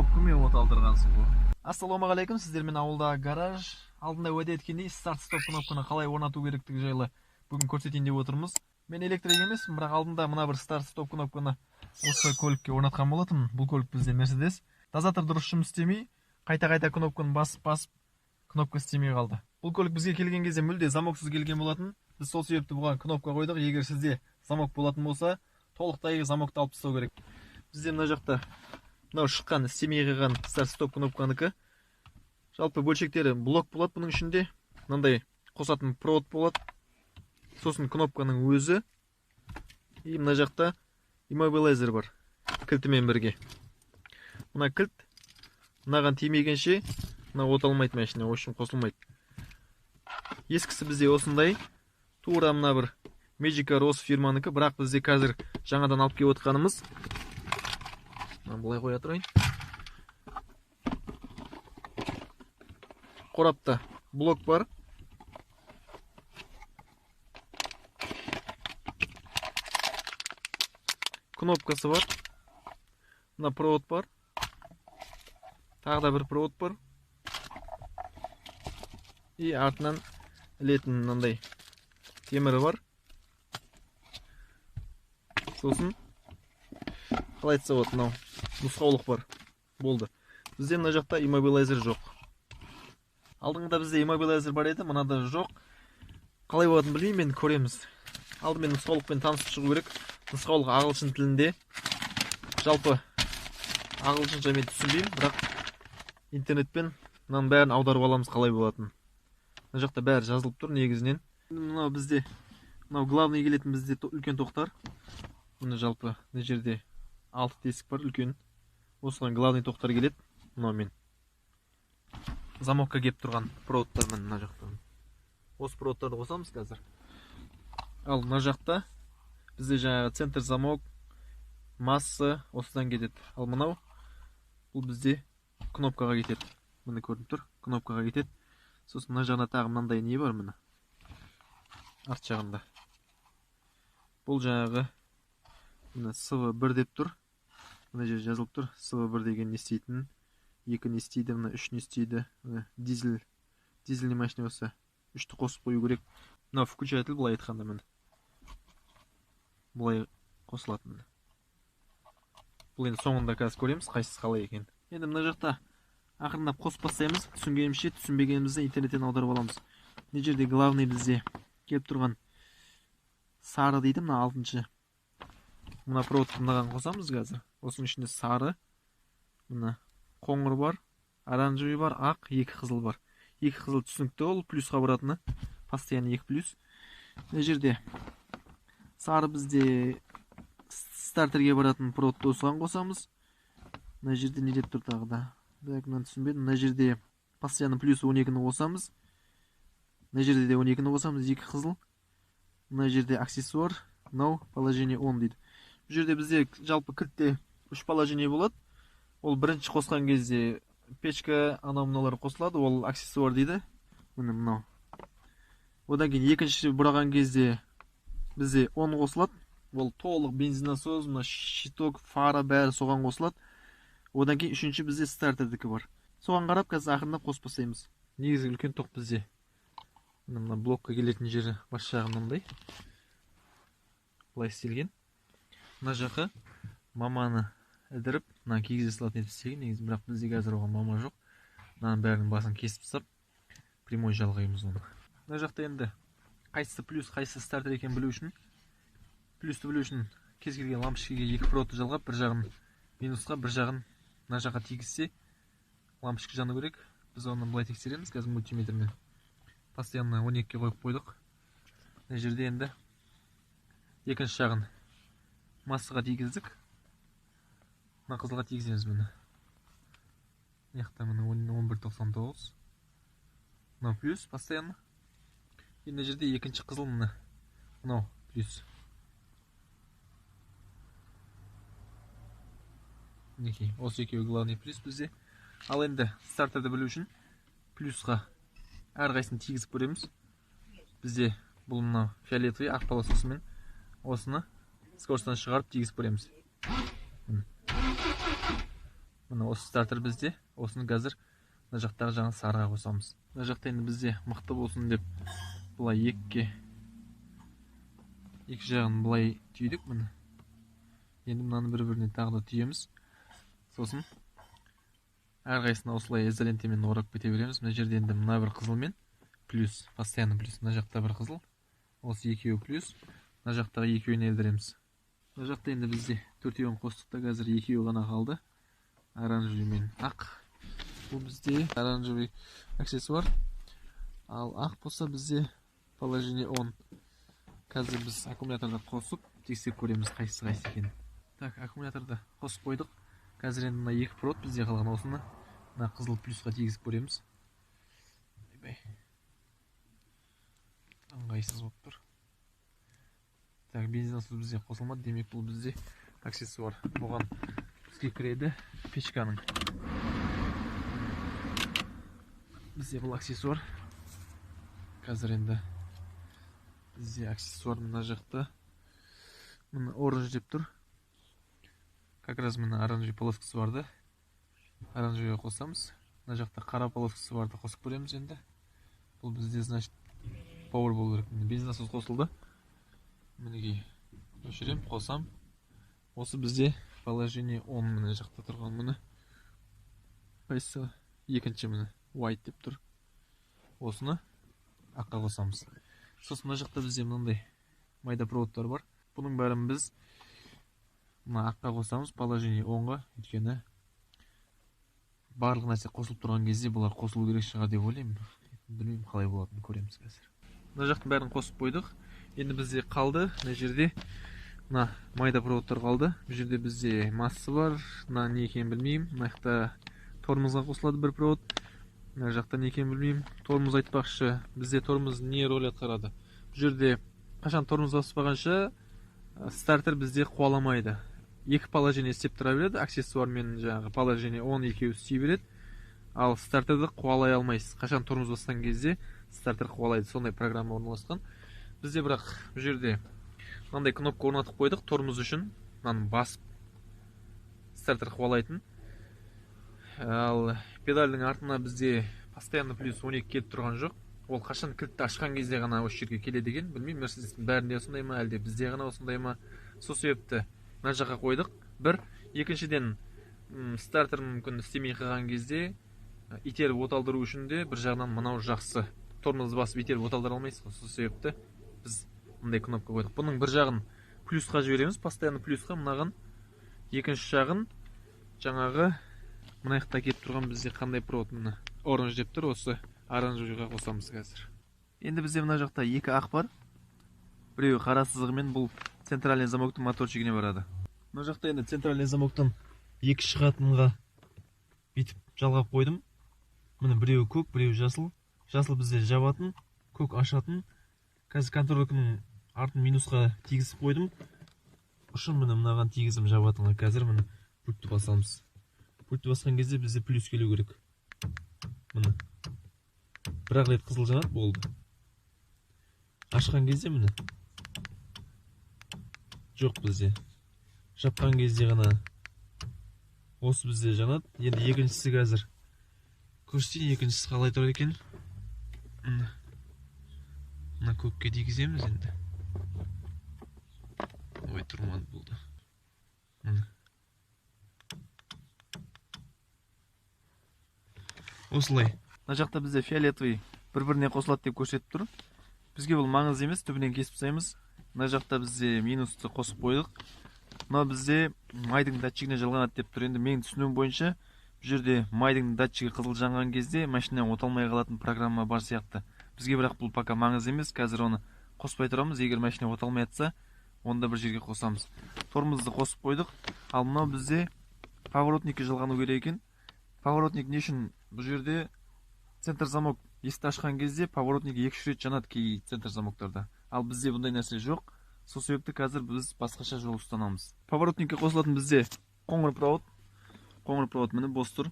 кнопкамен от алдырғансың ғой. Ассалаумағалейкум, сіздермен ауылда гараж. Алдында уәде еткендей старт-стоп кнопканы қалай орнату керектігі жайлы бүгін көрсетейін деп отырмыз. Мен электрик емеспін, бірақ алдында мына бір старт-стоп кнопканы осы көлікке орнатқан болатынмын. Бұл көлік бізде Mercedes. Дозатор дұрыс жұмыс істемей, қайта-қайта кнопканы басып кнопка істемей қалды. Бұл көлік бізге келген кезде мүлде замоксыз келген болатын. Біз сол себепті бұған кнопка қойдық. Егер сізде замок болатын болса, толықтай замокты алып тастау керек. Бізде мына жақта мынау шыққан істемей қалған старт-стоп кнопканыкі. Жалпы бөлшектері блок болады, бұның ішінде мынандай қосатын провод болады. Сосын кнопканың өзі. И мына жақта иммобилайзер бар, кілтімен бірге. Мына кілт мынаған тимегенше мына от алмайды машина, общем қосылмайды. Ескісі бізде осындай, тура мына бір Magica Rose фирманыкі, бірақ бізде қазір жаңадан алып келіп отқанымыз. Бұлай қоя тұрайын. Қорапта блок бар. Кнопкасы бар. Мына провод бар. Тағы да бір провод бар. И артынан ілетін мынандай темірі бар. Сосын қалай айтса вот мынау нұсқаулық бар. Болды. Бізде мына жақта иммобилайзер жоқ. Алдыңда бізде иммобилайзер бар еді, мынада жоқ. Қалай болатынын білмеймін, мен көреміз. Алдымен нұсқаулықпен танысып шығу керек. Нұсқаулық ағылшын тілінде. Жалпы ағылшынша мен түсінбеймін, бірақ интернетпен мынаның бәрін аударып аламыз қалай болатынын. Мына жақта бәрі жазылып тұр негізінен. Мынау бізде, мынау главный келетін бізде үлкен тоқтар. Мына жалпы мына жерде 6 тесік бар үлкен. Осыған главный тоқтар келеді. Мынаумен замокқа келіп тұрған проводтармен мына жақта. Осы проводтарды қосамыз қазір. Ал мына жақта бізде жаңағы центр замок, масса осыдан кетеді. Ал мынау бұл бізде кнопкаға кетеді. Міне көрініп тұр, кнопкаға кетеді. Сосын мына жағында тағы мынандай не бар міне. Арт жағында. Бұл жаңағы міне SV1 деп тұр. Мына жер жазылып тұр. SV1 деген не істейтін, 2 не істейді, мына 3 не істейді. Дизельный машина болса 3-ті қосып қою керек. Мына включатель былай айтқанда міне. Бұлай қосылатын. Бұл енді соңында қазір көреміз, қайсысы қалай екен. Енді мына жақта ақырындап қосып бастаймыз. Түсінгенімше, түсінбегенімізді интернеттен аударып аламыз. Мына жерде главный бізде келіп тұрған сары дейді, мына 6-шы. Мына проводты мынаған қосамыз қазір. Осының ішінде сары, мына қоңыр бар, оранжевый бар, ақ, 2 қызыл бар. 2 қызыл түсінікті, ол плюсқа баратыны. Постоянно 2 плюс. Мына жерде сары бізде стартерге баратын проводты осыған қосамыз. Мына жерде не деп тұр тағы да? Мен түсінбедім. Мына жерде постоянно плюс 12-ні қосамыз. Мына жерде де 12-ні қосамыз, 2 қызыл. Мына жерде аксессуар, мынау положение 10 дейді. Бұл жерде бізде жалпы кілтте 3 положение болады. Ол бірінші қосқан кезде печка, анау-мынаулар қосылады, ол аксессуар дейді. Міне мынау. Одан кейін екінші бұраған кезде бізде 10 қосылады. Ол толық бензинасоз, мына щиток, фара бәрі соған қосылады. Одан кейін үшінші бізде стартердікі бар. Соған қарап қазір ақырындап қосып бастаймыз. Негізі үлкен тоқ бізде. Мына блокқа келетін жері бас жағы мынандай. Былай істелген. Мына жаққа маманы ідіріп, мына кигізе салатын етіп істеген. Негізі бірақ бізде қазір оған мама жоқ. Мынаның бәрінің басын кесіп тастап, прямой жалғаймыз оны. Мына жақта енді қайсысы плюс, қайсысы стартер екен білу үшін, плюсті білу үшін кез келген лампочкаға 2 проводты жалғап, бір жағын минусқа, бір жағын мына жаққа тигізсе, лампочка жану керек. Біз оны былай тексереміз қазір мультиметрмен. Постоянно 12-ке қойып қойдық. Мына жерде енді екінші жағын массаға тигіздік. Мына қызылға тигіземіз міне. Яқта міне 11.99. Мынау плюс постоянно. Мына жерде екінші қызыл міне. Мынау плюс. Мінекей, осы екеуі главный плюс бізде. Ал енді стартерді білу үшін плюсқа әрқайсысын тигізіп көреміз. Бізде бұл мынау фиолетовый ақ полосасымен осыны скоростан шығарып тигізіп көреміз. Мына осы стартер бізде. Осыны қазір мына жақтағы жаңа сарыға қосамыз. Мына жақта енді бізде мықты болсын деп былай екі жағын былай түйдік. Міне енді мынаны бір-біріне тағы да түйеміз. Сосын әрқайсысына осылай изолентамен орап кете береміз. Мына жерде енді мына бір қызылмен плюс, постоянно плюс, мына жақта бір қызыл, осы екеуі плюс, мына жақтағы екеуін елдіреміз. Мына жақта енді бізде төртеуін қостықта, қазір екеуі ғана қалды, оранжевый мен ақ. Бұл бізде оранжевый аксессуар, ал ақ болса бізде положение 10. Қазір біз аккумуляторды қосып тексеріп көреміз қайсысы екенін. Так, аккумуляторды қосып қойдық. Қазір енді мына екі провод бізде қалған, осыны мына қызыл плюсқа тигізіп көреміз. Ыңғайсыз болып тұр. Так, бензин насос бізде қосылмады, демек бұл бізде аксессуар. Бұған бізге кіреді печканың. Бізде бұл аксессуар. Қазір енді бізде аксессуар мына жақта. Мына оранж деп тұр. Как раз мына оранжевый полоскасы барды. Оранжевый қосамыз. Мына жақта қара полоскасы барды, қосып көреміз енді. Бұл бізде, значит, power болу керек. Бензин насос қосылды. Мінекей өшірем, қосам. Осы бізде положение 10 мына жақта тұрған. Міне қайсы екінші міне white деп тұр. Осыны аққа қосамыз. Сосын мына жақта бізде мынандай майда проводтар бар. Бұның бәрін біз мына аққа қосамыз, положение 10-ға. Өйткені барлық нәрсе қосылып тұрған кезде бұлар қосылу керек шығар деп ойлаймын. Білмеймін қалай болатынын, көреміз қазір. Мына жақтың бәрін қосып қойдық. Енді бізде қалды, мына жерде мына майда проводтар қалды. Бұл жерде бізде массасы бар, мына не екенін білмеймін. Мына жақта тормозға қосылады бір провод. Мына жақта не екенін білмеймін. Тормоз айтпақшы, бізде тормоз не роль атқарады? Бұл жерде қашан тормоз баспағанша стартер бізде қуаламайды. Екі положение істеп тұра береді, аксессуар мен жаңағы положение 10 екеуі істей береді. Ал стартерді қуалай алмайсыз. Қашан тормоз басқан кезде стартер қуалайды. Сондай программа орналасқан. Бізде бірақ бұл жерде мынандай кнопка орнатып қойдық тормоз үшін. Мынаны басып стартер қуалайтын. Ал педальдің артына бізде постоянно плюс 12 келіп тұрған жоқ. Ол қашан кілтті ашқан кезде ғана осы жерге келеді екен. Білмеймін, Мерседестің бәрінде осындай ма, әлде бізде ғана осындай ма. Сол себепті мына жаққа қойдық. Бір, екіншіден стартер мүмкін істемей қалған кезде итеріп оталдыру үшін де бір жағынан мынау жақсы. Тормозды басып итеріп оталдыра алмайсыз. Сол себепті біз мындай кнопка қойдық. Бұның бір жағын плюсқа жібереміз, постоянно плюсқа, мынаған екінші жағын жаңағы мына жақта келіп тұрған бізде қандай провод, мына оранж деп тұр, осы оранжевыйға қосамыз қазір. Енді бізде мына жақта екі ақ бар. Біреуі қара сызығымен, бұл центральный замоктың моторчигіне барады. Мына жақта енді центральный замоктан екі шығатынға бүйтіп жалғап қойдым. Міне біреуі көк, біреуі жасыл. Жасыл бізде жабатын, көк ашатын. Қазір контролькінің артын минусқа тигізіп қойдым. Ұшын міне мынаған тигізім жабатынға. Қазір міне пультті басамыз. Пультті басқан кезде бізде плюс келу керек. Міне бір-ақ рет қызыл жанады, болды. Ашқан кезде міне жоқ бізде. Жапқан кезде ғана осы бізде жанады. Енді екіншісі қазір көрсетейін, екіншісі қалай тұр екен. Мына көкке тигіземіз енді. Ой, тұрмады болды. Осылай. Мына жақта бізде фиолетовый бір-біріне қосылады деп көрсетіп тұр. Бізге бұл маңызды емес, түбінен кесіп тастаймыз. Мына жақта бізде минусты қосып қойдық. Мына бізде майдың датчигіне жалғанады деп тұр. Енді менің түсінуім бойынша бұл жерде майдың датчигі қызыл жанған кезде машина оталмай қалатын программа бар сияқты. Бізге бірақ бұл пока маңызды емес. Қазір оны қоспай тұрамыз. Егер машина оталмай жатса, онда бір жерге қосамыз. Тормозды қосып қойдық. Ал мынау бізде поворотникке жалғану керек екен. Поворотник не үшін? Бұл жерде центр замок есікті ашқан кезде поворотник 2-3 рет жанады кей центр замоктарда. Ал бізде бұндай нәрсе жоқ. Сол себепті қазір біз басқаша жол ұстанамыз. Поворотникке қосылатын бізде қоңыр провод міне бос тұр.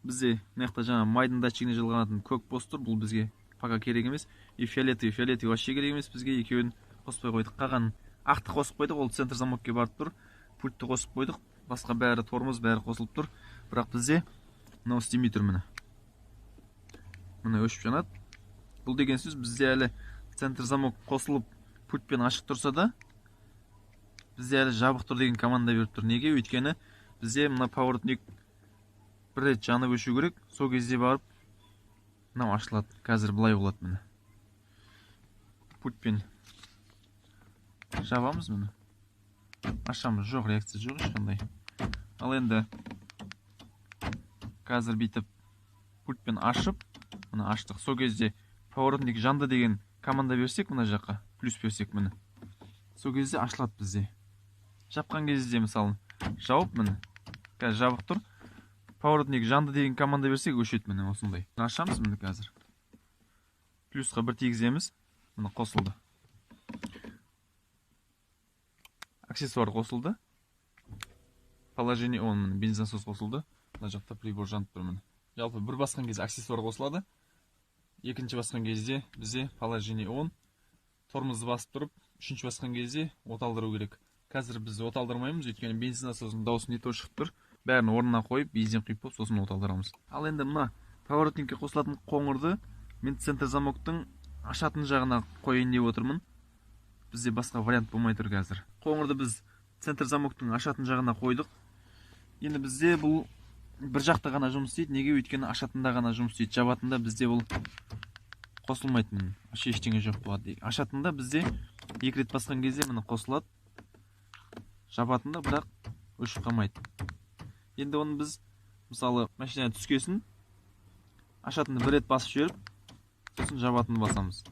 Бізде мына жақта жаңа майдың датчигіне жалғанатын көк бос тұр. Бұл бізге пока керек емес. И фиолетовый вообще керек емес бізге. Екеуін қоспай қойдық. Қалған ақты қосып қойдық. Ол центр замокке барып тұр. Пультті қосып қойдық. Басқа бәрі тормоз, бәрі қосылып тұр. Бірақ бізде мынау істемей тұр міне. Міне өшіп жанады. Бұл деген сөз бізде әлі центр замок қосылып пультпен ашық тұрса да, бізде әлі жабық тұр деген команда беріп тұр. Неге? Өйткені бізде мына поворотник бір рет жанып өшу керек. Сол кезде барып мынау ашылады. Қазір былай болады міне. Пультпен жабамыз міне. Ашамыз, жоқ, реакция жоқ ешқандай. Ал енді қазір бүйтіп пультпен ашып, мына аштық. Сол кезде поворотник жанды деген команда берсек, мына жаққа плюс берсек міне. Сол кезде ашылады бізде. Жапқан кезде мысалы жауып міне. Қазір жабық тұр. Поворотник жанды деген команда берсек өшеді міне осындай. Ашамыз міне қазір. Плюсқа бір тигіземіз. Міне қосылды. Аксессуар қосылды. Положение он, бензинасос қосылды. Мына жақта прибор жанып тұр міне. Жалпы бір басқан кезде аксессуар қосылады. Екінші басқан кезде бізде положение он. Тормозды басып тұрып, үшінші басқан кезде оталдыру керек. Қазір біз оталдырмаймыз, өйткені бензинасостың дауысы не то шығып тұр. Бәрін орнына қойып, бензин құйып, сосын оталдырамыз. Ал енді мына поворотникке қосылатын қоңырды мен центр замоктың ашатын жағына қойайын деп отырмын. Бізде басқа вариант болмай тұр қазір. Қоңырды біз центр замоктың ашатын жағына қойдық. Енді бізде бұл бір жақта ғана жұмыс істейді. Неге? Өйткені ашатында ғана жұмыс істейді. Жабатында бізде бұл қосылмайды міне. Ештеңе жоқ болады. Ашатында бізде екі рет басқан кезде міне қосылады. Жабатында бірақ өшіп қалмайды. Енді оны біз мысалы машинаға түскесін ашатынды бір рет басып жіберіп, сосын жабатынды басамыз.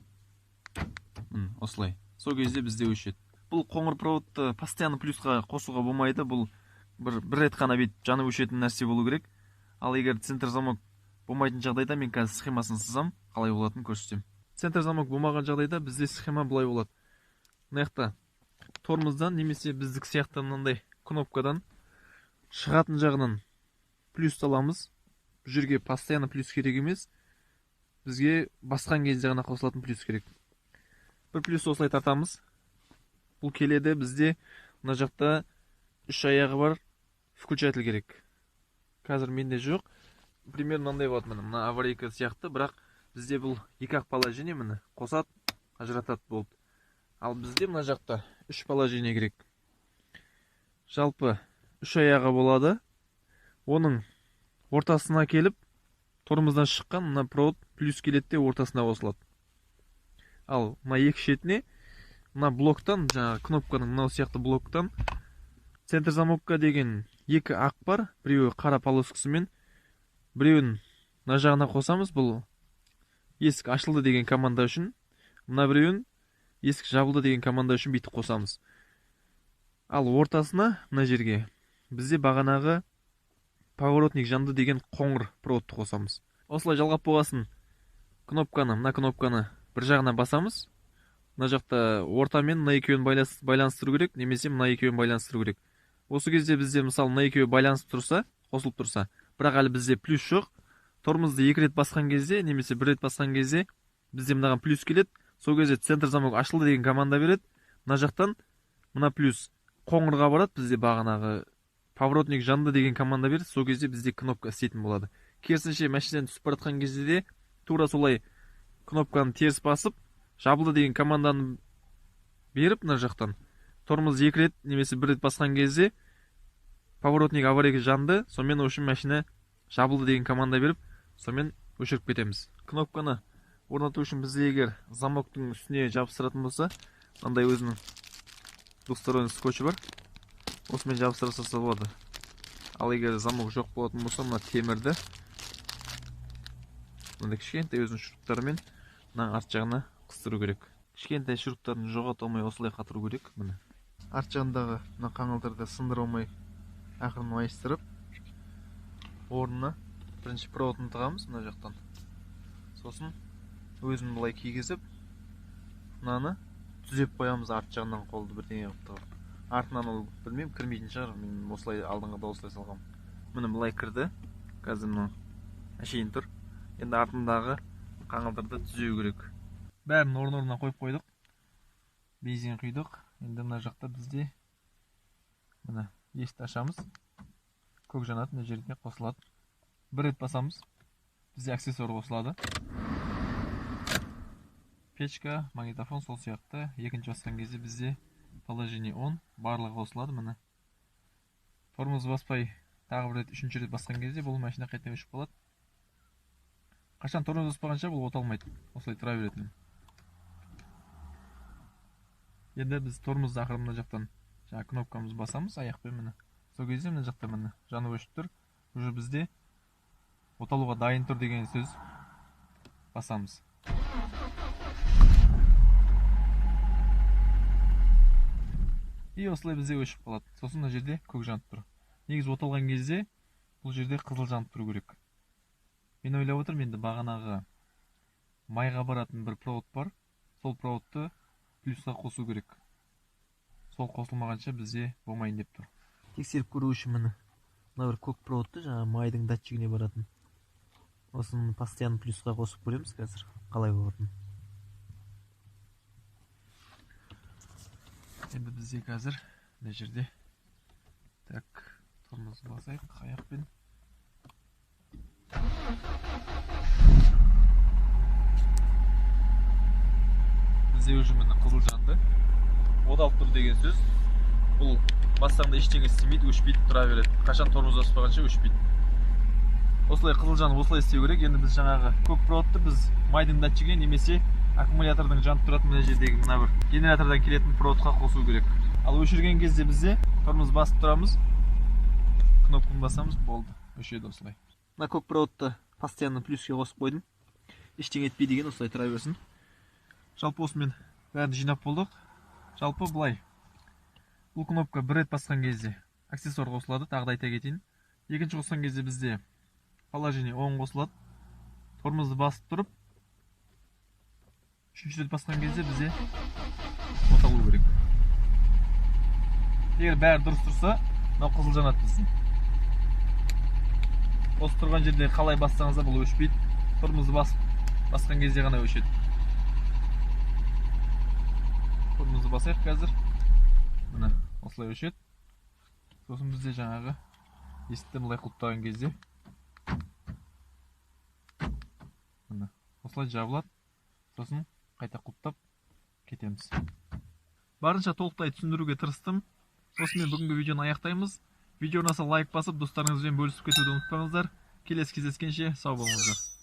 Осылай. Сол кезде бізде өшеді. Бұл қоңыр проводты постоянно плюсқа қосуға болмайды. Бұл бір рет қана бүйтіп жанып өшетін нәрсе болу керек. Ал егер центр замок болмайтын жағдайда мен қазір схемасын сызам, қалай болатынын көрсетем. Центр замок болмаған жағдайда бізде схема былай болады. Мына жақта тормоздан немесе біздік сияқты мынандай кнопкадан шығатын жағынан плюс аламыз. Бұл жерге постоянно плюс керек емес. Бізге басқан кезде ғана қосылатын плюс керек. Бір плюс осылай тартамыз. Бұл келеді бізде мына жақта үш аяғы бар включатель керек. Қазір менде жоқ. Примерно мынандай болады міне. Мына аварийка сияқты, бірақ бізде бұл екі ақ положение міне қосады, ажыратады болды. Ал бізде мына жақта үш положение керек. Жалпы үш аяғы болады. Оның ортасына келіп, тормоздан шыққан мына провод плюс келеді де ортасына қосылады. Ал мына екі шетіне мына блоктан, жаңағы кнопканың мынау сияқты блоктан центр замокка деген екі ақ бар. Біреуі қара полоскасымен, біреуін мына жағына қосамыз. Бұл есік ашылды деген команда үшін. Мына біреуін есік жабылды деген команда үшін бүйтіп қосамыз. Ал ортасына мына жерге бізде бағанағы поворотник жанды деген қоңыр проводты қосамыз. Осылай жалғап болғасын мына кнопканы бір жағына басамыз. Мына жақта ортамен мына екеуін байланыстыру керек, немесе мына екеуін байланыстыру керек. Осы кезде бізде мысалы мына екеуі байланысып тұрса, қосылып тұрса, бірақ әлі бізде плюс жоқ. Тормозды екі рет басқан кезде, немесе бір рет басқан кезде бізде мынаған плюс келеді. Сол кезде центр замок ашылды деген команда береді. Мына жақтан мына плюс қоңырға барады. Бізде бағанағы поворотник жанды деген команда береді. Сол кезде бізде кнопка істейтін болады. Керісінше машинадан түсіп баратқан кезде де тура солай кнопканы теріс басып, жабылды деген команданы беріп, мына жақтан тормоз екі рет немесе бір рет басқан кезде поворотник аварийға жанды, сонымен үшін машина жабылды деген команда беріп, сонымен өшіріп кетеміз. Кнопканы орнату үшін бізде егер замоктың үстіне жабыстыратын болса, мынандай өзінің двухсторонний скотчы бар. Осымен жабыстырса болады. Ал егер замок жоқ болатын болса, мына темірді мынандай кішкентай өзінің шуруптарымен мына арт жағына қыстыру керек. Кішкентай шуруптарын жоғалта алмай осылай қатыру керек. Міне арт жағындағы мына қаңылтырды сындыра алмай ақырын майыстырып, орнына бірінші проводын тығамыз мына жақтан. Сосын өзін былай кигізіп, мынаны түзеп қоямыз арт жағынан қолды бірдеңе қылып тығып. Артынан ол білмеймін, кірмейтін шығар. Мен осылай алдыңғыда осылай салғам. Міне былай кірді. Қазір мына әшейін тұр. Енді артындағы қаңылтырды түзеу керек. Бәрін орнына қойып қойдық. Бензин құйдық. Енді мына жақта бізде мына есікті ашамыз. көк жанат мына жерге қосылады. Бір рет басамыз, бізде аксессуар қосылады. Печка, магнитофон сол сияқты. Екінші басқан кезде бізде положение 10 барлығы қосылады. Міне тормоз баспай тағы бір рет, үшінші рет басқан кезде бұл машина қайта өшіп қалады. Қашан тормоз баспағанша бұл оталмайды, осылай тұра беретін. Енді біз тормозды ақыры мына жақтан кнопкамыз басамыз аяқпен. Міне сол кезде мына жақта міне жанып өшіп тұр. Уже бізде оталуға дайын тұр деген сөз. Басамыз. И осылай бізде өшіп қалады. Сосын мына жерде көк жанып тұр. Негізі оталған кезде бұл жерде қызыл жанып тұру керек. Мен ойлап отырмын, енді бағанағы майға баратын бір провод бар. Сол проводты плюсқа қосу керек. Сол қосылмағанша бізде болмайын деп тұр. Тексеріп көру үшін міне мына бір көк проводты жаңа майдың датчигіне баратын. Осыны постоянно плюсқа қосып көреміз қазір қалай болатынын. Енді бізде қазір мына жерде тормоз басайық аяқпен. Бізде уже міне қызыл жанды. Оталып тұр деген сөз. Бұл бассаңда ештеңе істемейді, өшпейді, тұра береді. Қашан тормоз баспағанша өшпейді. Осылай қызыл жанып осылай істеу керек. Енді біз жаңағы көк проводты біз майдың датчигіне немесе аккумулятордың жанып тұратын мына жердегі мына бір генератордан келетін проводқа қосу керек. Ал өшірген кезде бізде тормоз басып тұрамыз. Кнопканы басамыз, болды. Өшеді осылай. Мына көк проводты постоянно плюске қосып қойдым. Ештеңе етпей деген осылай тұра берсін. Жалпы осымен бәрін жинап болдық. Жалпы былай. Бұл кнопка бір рет басқан кезде аксессуар қосылады, тағы да айта кетейін. Екінші қосқан кезде бізде положение 10 қосылады. Тормозды басып тұрып, үшінші рет басқан кезде бізде оталу керек. Егер бәрі дұрыс тұрса, мынау қызыл жанады біздің. Осы тұрған жерде қалай бассаңыз да бұл өшпейді. Тормозды басқан кезде ғана өшеді. Тормозды басайық қазір. Міне осылай өшеді. Сосын бізде жаңағы есікті былай құлыптаған кезде міне осылай жабылады. Сосын қайта құлыптап кетеміз. Барынша толықтай түсіндіруге тырыстым. Осымен бүгінгі видеоны аяқтаймыз. Видео ұнаса лайк басып, достарыңызбен бөлісіп кетуді ұмытпаңыздар. Келесі кездескенше сау болыңыздар.